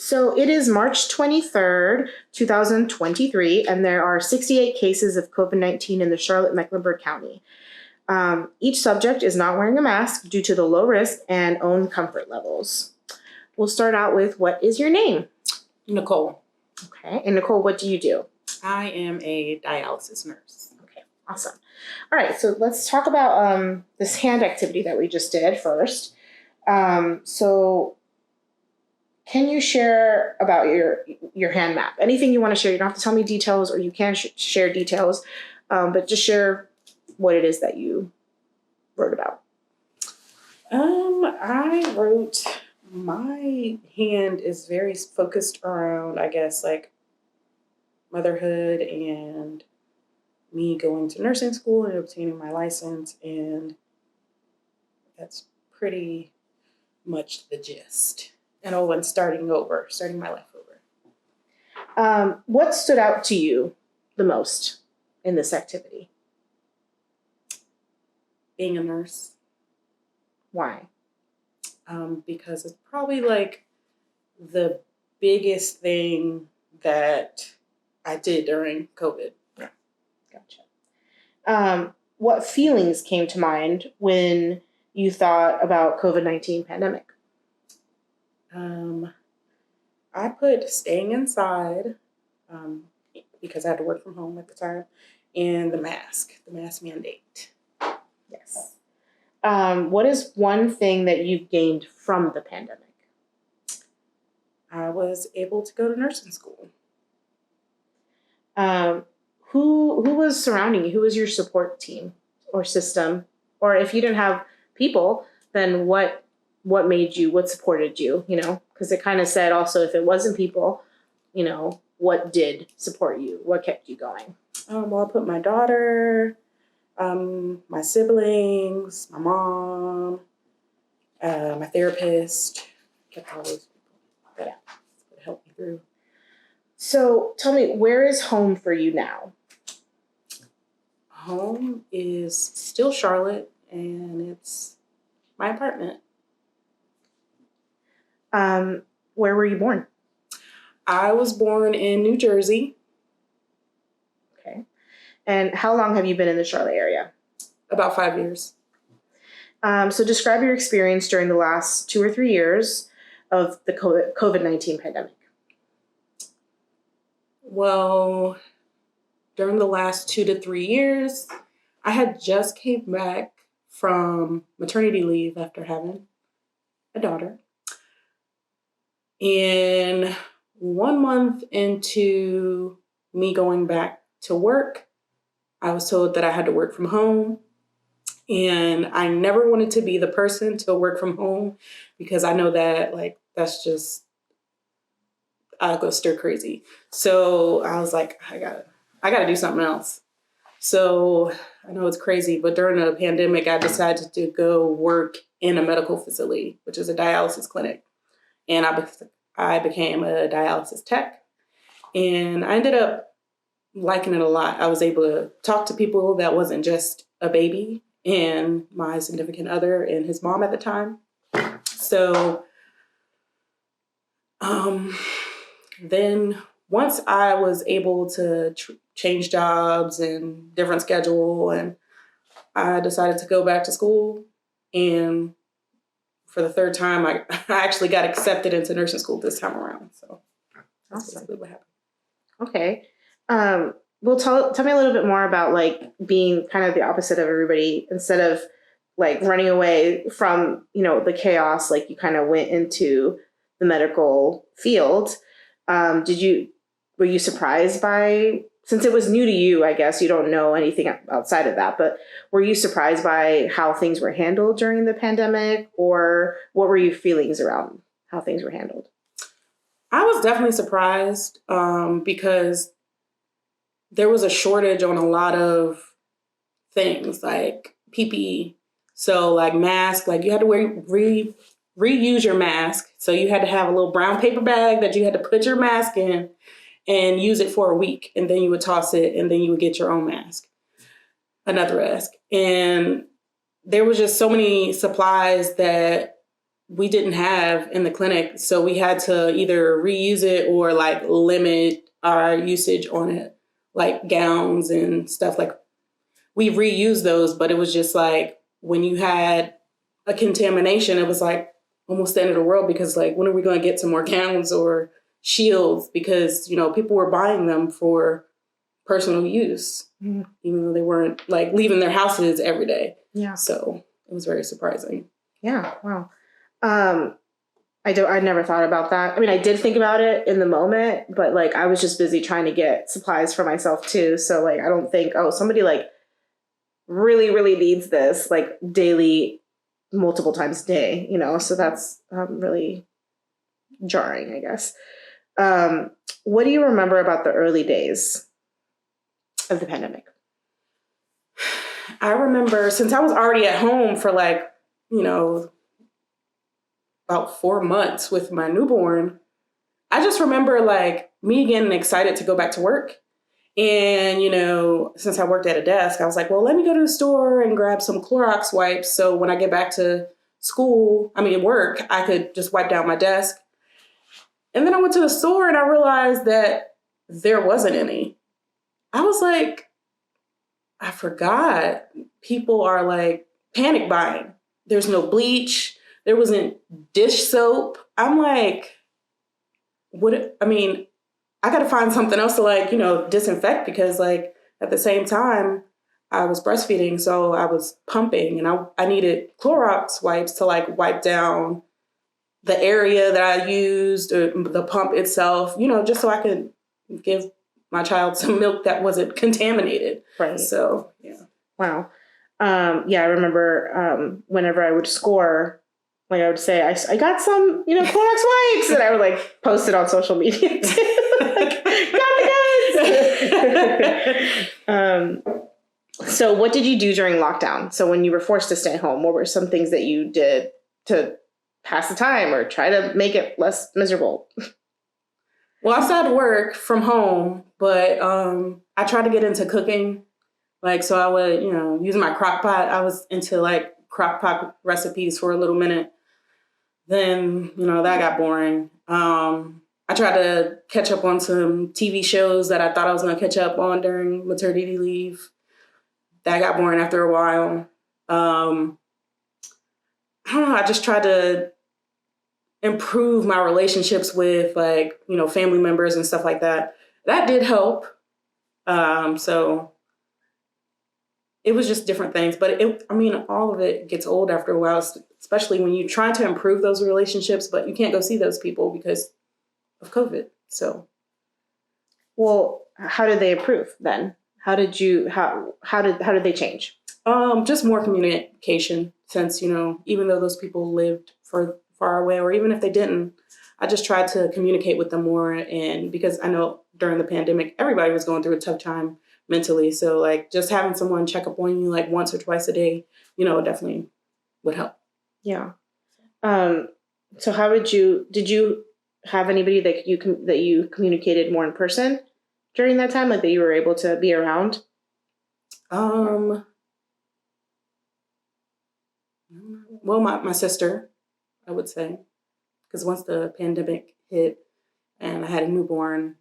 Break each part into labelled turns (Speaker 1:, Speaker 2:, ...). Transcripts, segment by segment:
Speaker 1: So it is March 23rd, 2023, and there are 68 cases of COVID-19 in the Charlotte-Mecklenburg County. Each subject is not wearing a mask due to the low risk and own comfort levels. We'll start out with, what is your name?
Speaker 2: Nicole.
Speaker 1: Okay, and Nicole, what do you do?
Speaker 2: I am a dialysis nurse.
Speaker 1: Okay, awesome. All right, so let's talk about this hand activity that we just did first. So can you share about your hand map? Anything you want to share. You don't have to tell me details, or you can share details, but just share what it is that you wrote about.
Speaker 2: I wrote, my hand is very focused around, I guess, like motherhood and me going to nursing school and obtaining my license, and that's pretty much the gist. And starting my life over.
Speaker 1: What stood out to you the most in this activity?
Speaker 2: Being a nurse.
Speaker 1: Why?
Speaker 2: Because it's probably like the biggest thing that I did during COVID.
Speaker 1: Gotcha. What feelings came to mind when you thought about COVID-19 pandemic?
Speaker 2: I put staying inside, because I had to work from home at the time, and the mask mandate.
Speaker 1: Yes. What is one thing that you've gained from the pandemic?
Speaker 2: I was able to go to nursing school.
Speaker 1: Who was surrounding you? Who was your support team or system? Or if you didn't have people, then what made you, what supported you, because it kind of said also, if it wasn't people, what did support you? What kept you going?
Speaker 2: Well, I put my daughter, my siblings, my mom, my therapist, kept all those people that helped me through.
Speaker 1: So tell me, where is home for you now?
Speaker 2: Home is still Charlotte, and it's my apartment.
Speaker 1: Where were you born?
Speaker 2: I was born in New Jersey.
Speaker 1: Okay. And how long have you been in the Charlotte area?
Speaker 2: About 5 years.
Speaker 1: So describe your experience during the last 2 or 3 years of the COVID-19 pandemic.
Speaker 2: Well, during the last 2 to 3 years, I had just came back from maternity leave after having a daughter. And 1 month into me going back to work, I was told that I had to work from home. And I never wanted to be the person to work from home, because I know that that's just, I'll go stir crazy. So I was like, I gotta do something else. So I know it's crazy, but during the pandemic, I decided to go work in a medical facility, which is a dialysis clinic. And I became a dialysis tech, and I ended up liking it a lot. I was able to talk to people that wasn't just a baby and my significant other and his mom at the time. So then once I was able to change jobs and different schedule, and I decided to go back to school, and for the third time, I actually got accepted into nursing school this time around. So that's basically what happened.
Speaker 1: Okay. Well, tell me a little bit more about being kind of the opposite of everybody. Instead of running away from, the chaos, you kind of went into the medical field. Were you surprised by, since it was new to you, I guess you don't know anything outside of that, but were you surprised by how things were handled during the pandemic, or what were your feelings around how things were handled?
Speaker 2: I was definitely surprised because there was a shortage on a lot of things like PPE. So mask, you had to reuse your mask. So you had to have a little brown paper bag that you had to put your mask in and use it for a week. And then you would toss it, and then you would get your own mask, another mask. And there was just so many supplies that we didn't have in the clinic. So we had to either reuse it or like limit our usage on it, like gowns and stuff. Like we reused those, but it was just like when you had a contamination, it was like almost the end of the world, because like, when are we going to get some more gowns or shields? Because, you know, people were buying them for personal use, even though they weren't like leaving their houses every day.
Speaker 1: Yeah.
Speaker 2: So it was very surprising.
Speaker 1: Yeah. Wow. I never thought about that. I mean, I did think about it in the moment, but like I was just busy trying to get supplies for myself too. So like, I don't think, oh, somebody like really, really needs this like daily, multiple times a day, you know? So that's really jarring, I guess. What do you remember about the early days of the pandemic?
Speaker 2: I remember, since I was already at home for like, you know, about 4 months with my newborn, I just remember like me getting excited to go back to work. And, you know, since I worked at a desk, I was like, well, let me go to the store and grab some Clorox wipes. So when I get back to work, I could just wipe down my desk. And then I went to the store and I realized that there wasn't any. I was like, I forgot. People are like panic buying. There's no bleach. There wasn't dish soap. I'm like, I got to find something else to like, you know, disinfect, because like at the same time I was breastfeeding. So I was pumping and I needed Clorox wipes to like wipe down the area that I used, or the pump itself, you know, just so I could give my child some milk that wasn't contaminated.
Speaker 1: Right.
Speaker 2: So, yeah.
Speaker 1: Wow. Yeah, I remember whenever I would score, like I would say, I got some, you know, Clorox wipes, and I would like post it on social media too. Like, got the goods. So what did you do during lockdown? So when you were forced to stay home, what were some things that you did to pass the time or try to make it less miserable?
Speaker 2: Well, I started work from home, but I tried to get into cooking. Like, so I would, you know, use my crock pot. I was into like crock pot recipes for a little minute. Then, you know, that got boring. I tried to catch up on some TV shows that I thought I was going to catch up on during maternity leave. That got boring after a while. I don't know. I just tried to improve my relationships with like, you know, family members and stuff like that. That did help. So it was just different things, but all of it gets old after a while, especially when you try to improve those relationships, but you can't go see those people because of COVID. So,
Speaker 1: well, how did they improve then? How did they change?
Speaker 2: Just more communication, since, you know, even though those people lived far away, or even if they didn't, I just tried to communicate with them more. And because I know during the pandemic, everybody was going through a tough time mentally. So like just having someone check up on you like once or twice a day, you know, definitely would help.
Speaker 1: Yeah. So how did you have anybody that you communicated more in person during that time, like that you were able to be around?
Speaker 2: Well, my sister, I would say, because once the pandemic hit and I had a newborn,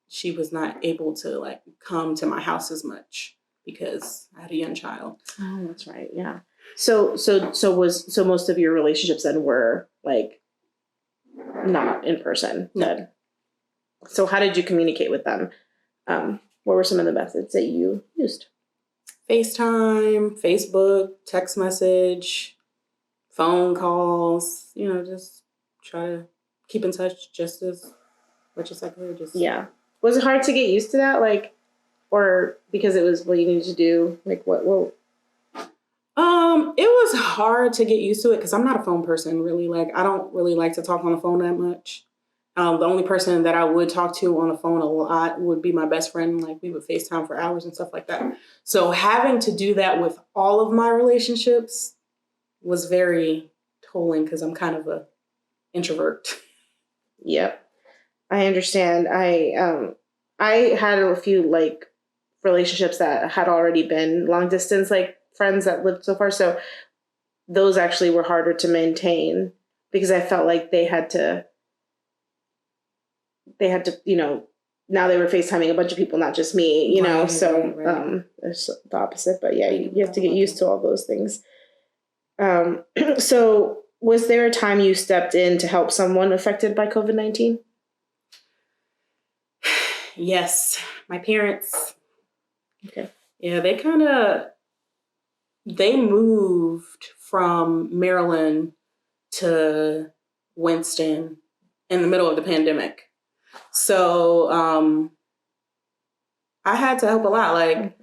Speaker 2: she was not able to like come to my house as much because I had a young child.
Speaker 1: Oh, that's right. Yeah. So most of your relationships then were like not in person then. So how did you communicate with them? What were some of the methods that you used?
Speaker 2: FaceTime, Facebook, text message, phone calls, you know, just try to keep in touch just as much as I could.
Speaker 1: Yeah. Was it hard to get used to that? Like, or because it was what you needed to do? Like what?
Speaker 2: It was hard to get used to it because I'm not a phone person really. Like, I don't really like to talk on the phone that much. The only person that I would talk to on the phone a lot would be my best friend. Like, we would FaceTime for hours and stuff like that. So having to do that with all of my relationships was very tolling because I'm kind of a introvert.
Speaker 1: Yep. I understand. I had a few like relationships that had already been long distance, like friends that lived so far. So those actually were harder to maintain. because I felt like they had to, now they were FaceTiming a bunch of people, not just me,
Speaker 2: Right,
Speaker 1: so
Speaker 2: right.
Speaker 1: it's the opposite. But yeah,
Speaker 2: Didn't even
Speaker 1: you have to
Speaker 2: think
Speaker 1: get
Speaker 2: about
Speaker 1: used
Speaker 2: that.
Speaker 1: to all those things. So was there a time you stepped in to help someone affected by COVID-19?
Speaker 2: Yes, my parents.
Speaker 1: Okay.
Speaker 2: Yeah, they moved from Maryland to Winston in the middle of the pandemic. So I had to help a lot. Like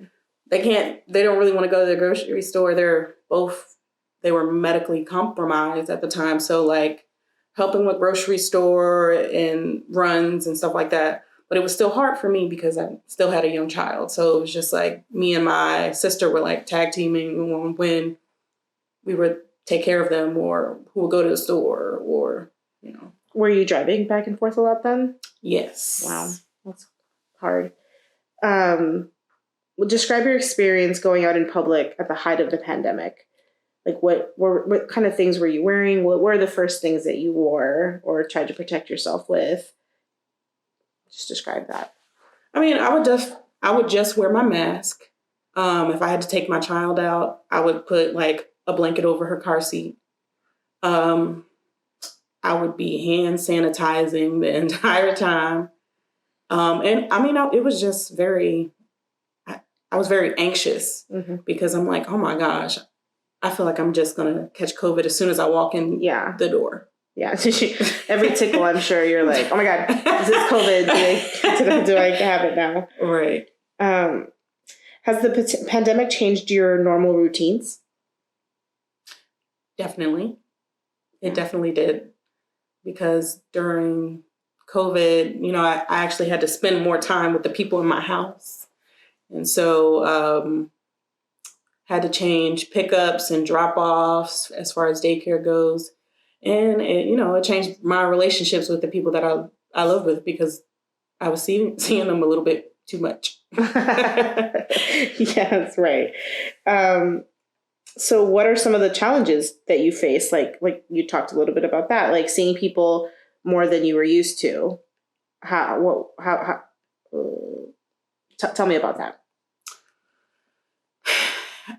Speaker 2: they don't really want to go to the grocery store. They were medically compromised at the time. So like helping with grocery store and runs and stuff like that. But it was still hard for me because I still had a young child. So it was just like me and my sister were like tag teaming on when we would take care of them or who would go to the store or,
Speaker 1: Were you driving back and forth a lot then?
Speaker 2: Yes.
Speaker 1: Wow, that's hard. Well, describe your experience going out in public at the height of the pandemic. Like what kind of things were you wearing? What were the first things that you wore or tried to protect yourself with? Just describe that.
Speaker 2: I mean, I would just wear my mask. If I had to take my child out, I would put like a blanket over her car seat. Um, I would be hand sanitizing the entire time. And I mean, it was just I was very anxious because I'm like, oh my gosh, I feel like I'm just going to catch COVID as soon as I walk in the door.
Speaker 1: Yeah. Every tickle, I'm sure you're like, oh my God, is this COVID? Do I have it now?
Speaker 2: Right.
Speaker 1: Has the pandemic changed your normal routines?
Speaker 2: Definitely. It definitely did. Because during COVID, I actually had to spend more time with the people in my house. And so had to change pickups and drop-offs as far as daycare goes. And it changed my relationships with the people that I live with because I was seeing them a little bit too much.
Speaker 1: Yes, right. So what are some of the challenges that you face? Like you talked a little bit about that, like seeing people more than you were used to. Tell me about that.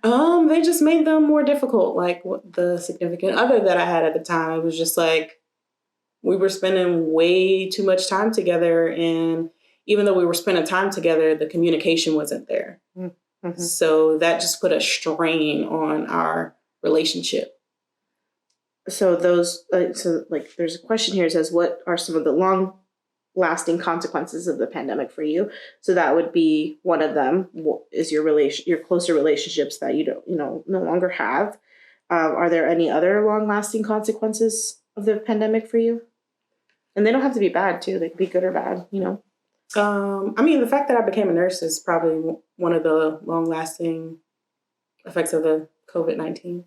Speaker 2: They just made them more difficult. Like the significant other that I had at the time, it was just like we were spending way too much time together. And even though we were spending time together, the communication wasn't there. Mm-hmm. So that just put a strain on our relationship.
Speaker 1: So there's a question here that says, what are some of the long lasting consequences of the pandemic for you? So that would be one of them is your closer relationships that you don't, no longer have. Are there any other long lasting consequences of the pandemic for you? And they don't have to be bad too. They could be good or bad,
Speaker 2: I mean, the fact that I became a nurse is probably one of the long lasting effects of the COVID-19.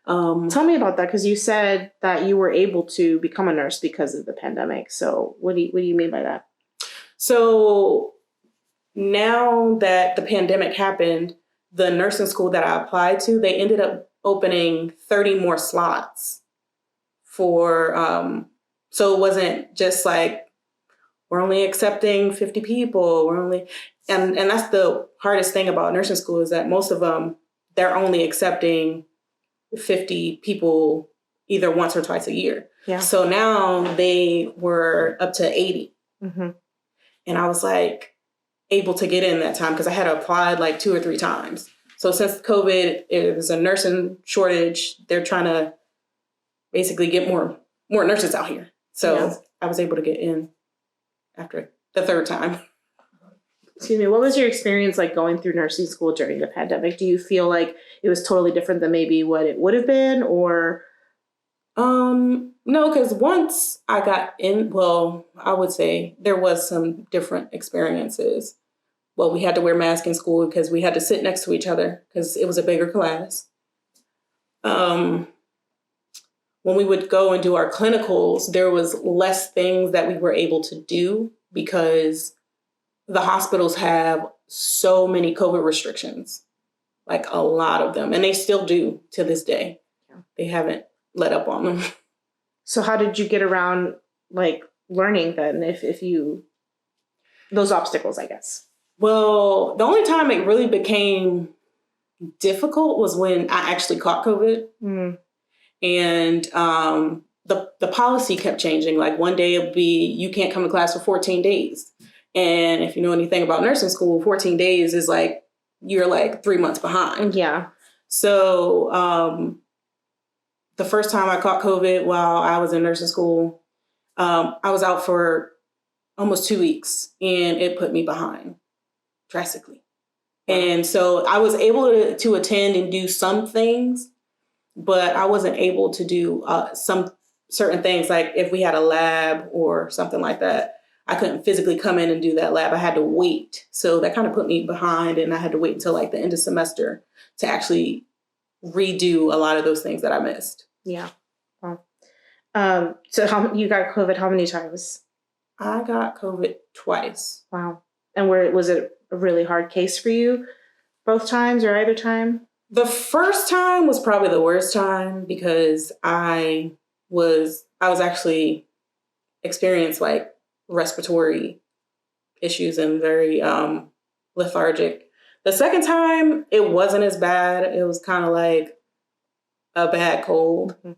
Speaker 1: Tell me about that, because you said that you were able to become a nurse because of the pandemic. So what do you mean by that?
Speaker 2: So now that the pandemic happened, the nursing school that I applied to, they ended up opening 30 more slots for, so it wasn't just like, we're only accepting 50 people. And that's the hardest thing about nursing school is that most of them, they're only accepting 50 people either once or twice a year.
Speaker 1: Yeah.
Speaker 2: So now they were up to 80. Mm-hmm. And I was like able to get in that time because I had applied like 2 or 3 times. So since COVID, it was a nursing shortage. They're trying to basically get more nurses out here. So I was able to get in after the 3rd time.
Speaker 1: Excuse me, what was your experience like going through nursing school during the pandemic? Do you feel like it was totally different than maybe what it would have been, or?
Speaker 2: No, because once I got in, well, I would say there was some different experiences. Well, we had to wear masks in school because we had to sit next to each other because it was a bigger class. When we would go and do our clinicals, there was less things that we were able to do because the hospitals have so many COVID restrictions, like a lot of them, and they still do to this day. Yeah. They haven't let up on them.
Speaker 1: So how did you get around like learning then if you those obstacles, I guess?
Speaker 2: Well, the only time it really became difficult was when I actually caught COVID.
Speaker 1: Mm.
Speaker 2: And the policy kept changing. Like one day it would be, you can't come to class for 14 days. And if you know anything about nursing school, 14 days is like, you're like 3 months behind.
Speaker 1: Yeah.
Speaker 2: So the first time I caught COVID while I was in nursing school, I was out for almost 2 weeks and it put me behind drastically. And so I was able to attend and do some things, but I wasn't able to do some certain things. Like if we had a lab or something like that, I couldn't physically come in and do that lab. I had to wait. So that kind of put me behind, and I had to wait until like the end of semester to actually redo a lot of those things that I missed.
Speaker 1: Yeah. Wow. So you got COVID how many times?
Speaker 2: I got COVID twice.
Speaker 1: Wow. And was it a really hard case for you both times or either time?
Speaker 2: The first time was probably the worst time because I was actually experienced like respiratory issues and very lethargic. The second time, it wasn't as bad. It was kind of like a bad cold. Mm-hmm.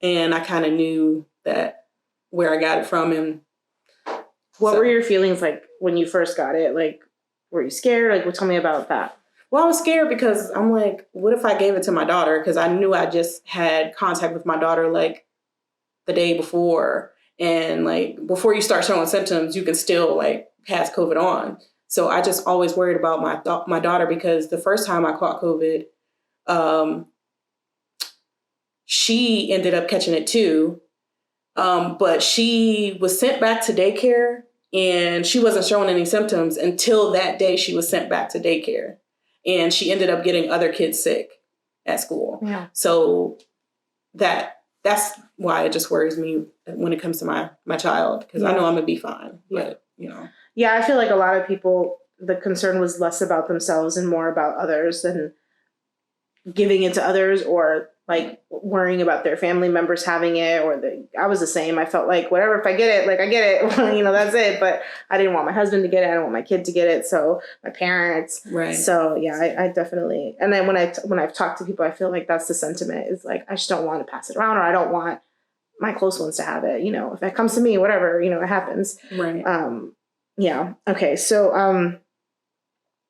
Speaker 2: And I kind of knew that where I got it from. And
Speaker 1: what were your feelings like when you first got it? Like, were you scared? Like, tell me about that.
Speaker 2: Well, I was scared because I'm like, what if I gave it to my daughter? Because I knew I just had contact with my daughter like the day before. And like before you start showing symptoms, you can still like pass COVID on. So I just always worried about my daughter, because the first time I caught COVID, she ended up catching it too. But she was sent back to daycare and she wasn't showing any symptoms until that day she was sent back to daycare. And she ended up getting other kids sick at school. Yeah. So that's why it just worries me when it comes to my child, because I know I'm going to be fine. Yeah. But, you know. Yeah,
Speaker 1: I feel like a lot of people, the concern was less about themselves and more about others and giving it to others, or like worrying about their family members having it, or I was the same. I felt like whatever, if I get it, like I get it, that's it. But I didn't want my husband to get it. I didn't want my kid to get it. So my parents. Right. So yeah, I definitely. And then when I've talked to people, I feel like that's the sentiment, is like, I just don't want to pass it around, or I don't want my close ones to have it. If it comes to me, whatever, it happens. Right. Yeah. Okay. So,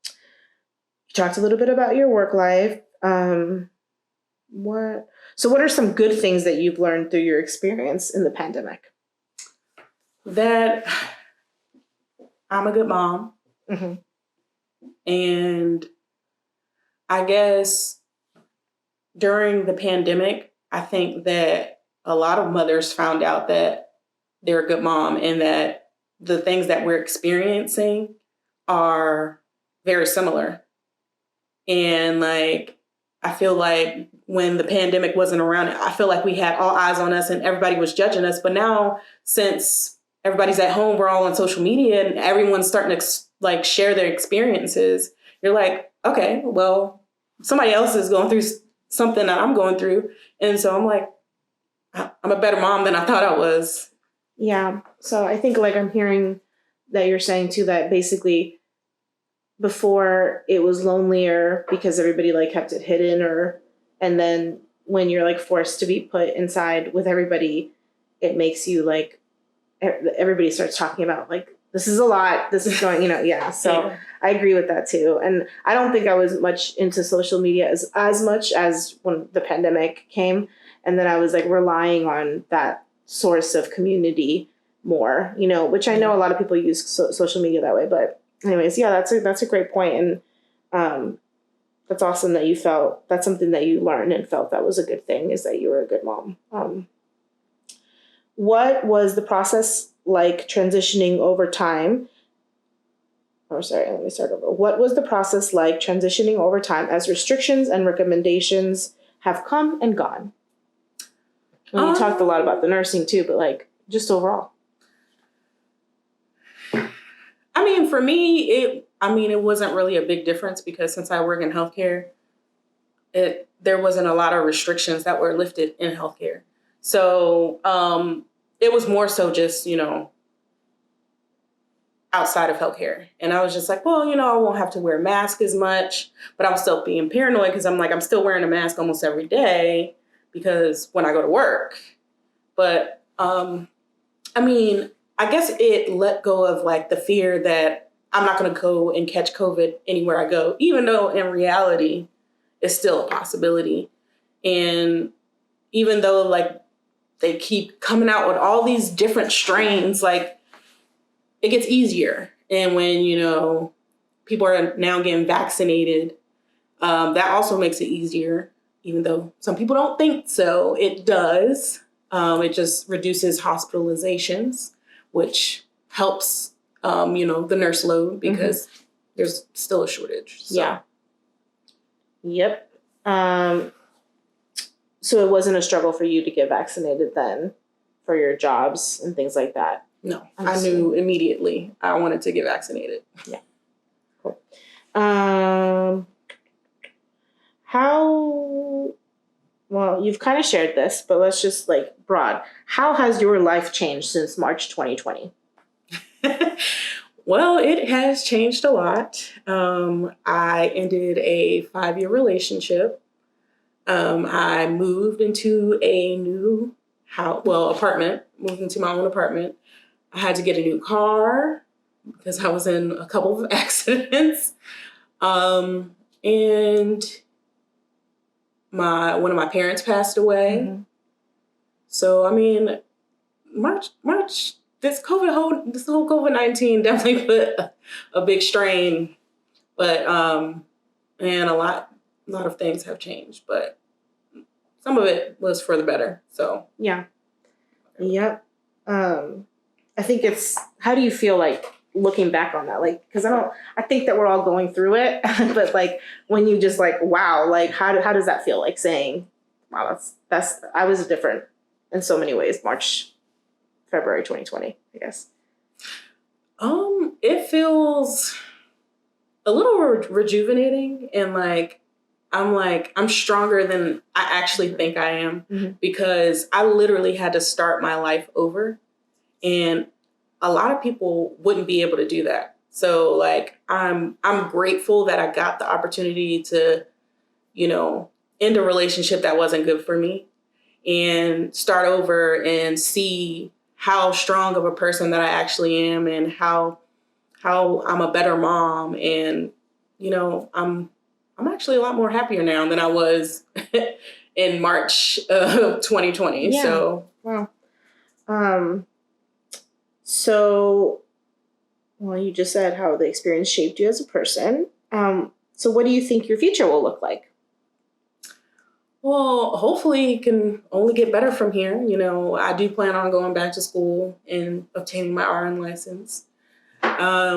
Speaker 1: you talked a little bit about your work life. What are some good things that you've learned through your experience in the pandemic?
Speaker 2: That I'm a good mom. Mm-hmm. And I guess during the pandemic, I think that a lot of mothers found out that they're a good mom, and that the things that we're experiencing are very similar. And like, I feel like when the pandemic wasn't around, I feel like we had all eyes on us and everybody was judging us. But now, since everybody's at home, we're all on social media and everyone's starting to like share their experiences. You're like, okay, well, somebody else is going through something that I'm going through. And so I'm like, I'm a better mom than I thought I was.
Speaker 1: Yeah. So I think like I'm hearing that you're saying too, that basically before it was lonelier because everybody like kept it hidden, and then when you're like forced to be put inside with everybody, it makes you like, everybody starts talking about like, this is a lot, this is going, yeah. So yeah. I agree with that too. And I don't think I was much into social media as much as when the pandemic came. And then I was like relying on that source of community more, which I know a lot of people use social media that way. But anyways, yeah, that's a great point. And that's awesome that you felt that's something that you learned and felt that was a good thing, is that you were a good mom. What was the process like transitioning over time? Let me start over. What was the process like transitioning over time as restrictions and recommendations have come and gone? And you talked a lot about the nursing too, but like just overall.
Speaker 2: I mean, for me, it wasn't really a big difference, because since I work in healthcare, there wasn't a lot of restrictions that were lifted in healthcare. So it was more so just, outside of healthcare. And I was just like, well, I won't have to wear a mask as much, but I was still being paranoid because I'm like, I'm still wearing a mask almost every day because when I go to work. But I guess it let go of like the fear that I'm not going to go and catch COVID anywhere I go, even though in reality it's still a possibility. And even though like they keep coming out with all these different strains, like it gets easier. And when, people are now getting vaccinated, that also makes it easier, even though some people don't think so. It does. It just reduces hospitalizations, which helps, the nurse load because there's still a shortage. So.
Speaker 1: Yeah. Yep. So it wasn't a struggle for you to get vaccinated then for your jobs and things like that?
Speaker 2: No, I knew immediately I wanted to get vaccinated.
Speaker 1: Yeah. Cool. Well, you've kind of shared this, but let's just like broad. How has your life changed since March 2020?
Speaker 2: Well, it has changed a lot. I ended a 5-year relationship. I moved into a new apartment, moved into my own apartment. I had to get a new car because I was in a couple of accidents. And one of my parents passed away. Mm-hmm. So, March, this whole COVID-19 definitely put a big strain, but, and a lot of things have changed, but some of it was for the better. So,
Speaker 1: yeah. Yep. I think how do you feel like looking back on that? Like, cause I think that we're all going through it, but like when you just like, wow, like how does that feel? Like saying, wow, I was different in so many ways, February 2020, I guess.
Speaker 2: It feels a little rejuvenating and I'm stronger than I actually think I am because I literally had to start my life over. And a lot of people wouldn't be able to do that. So like, I'm grateful that I got the opportunity to, end a relationship that wasn't good for me and start over and see how strong of a person that I actually am and how I'm a better mom. And, I'm actually a lot more happier now than I was in March of 2020.
Speaker 1: Yeah.
Speaker 2: So,
Speaker 1: wow. So, well, you just said how the experience shaped you as a person. So what do you think your future will look like?
Speaker 2: Well, hopefully it can only get better from here. I do plan on going back to school and obtaining my RN license. I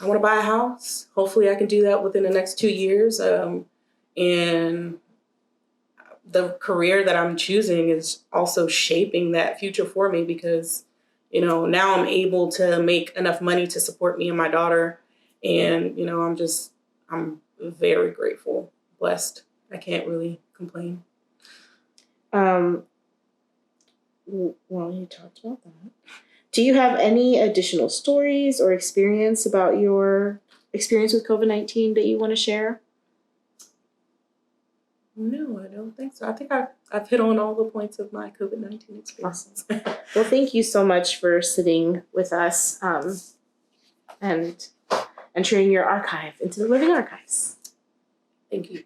Speaker 2: want to buy a house. Hopefully I can do that within the next 2 years. And the career that I'm choosing is also shaping that future for me because, now I'm able to make enough money to support me and my daughter. And, I'm very grateful, blessed. I can't really complain.
Speaker 1: Well, you talked about that. Do you have any additional stories or experience about your experience with COVID-19 that you want to share?
Speaker 2: No, I don't think so. I think I've hit on all the points of my COVID-19 experience.
Speaker 1: Awesome. Well, thank you so much for sitting with us and entering your archive into the living archives.
Speaker 2: Thank you.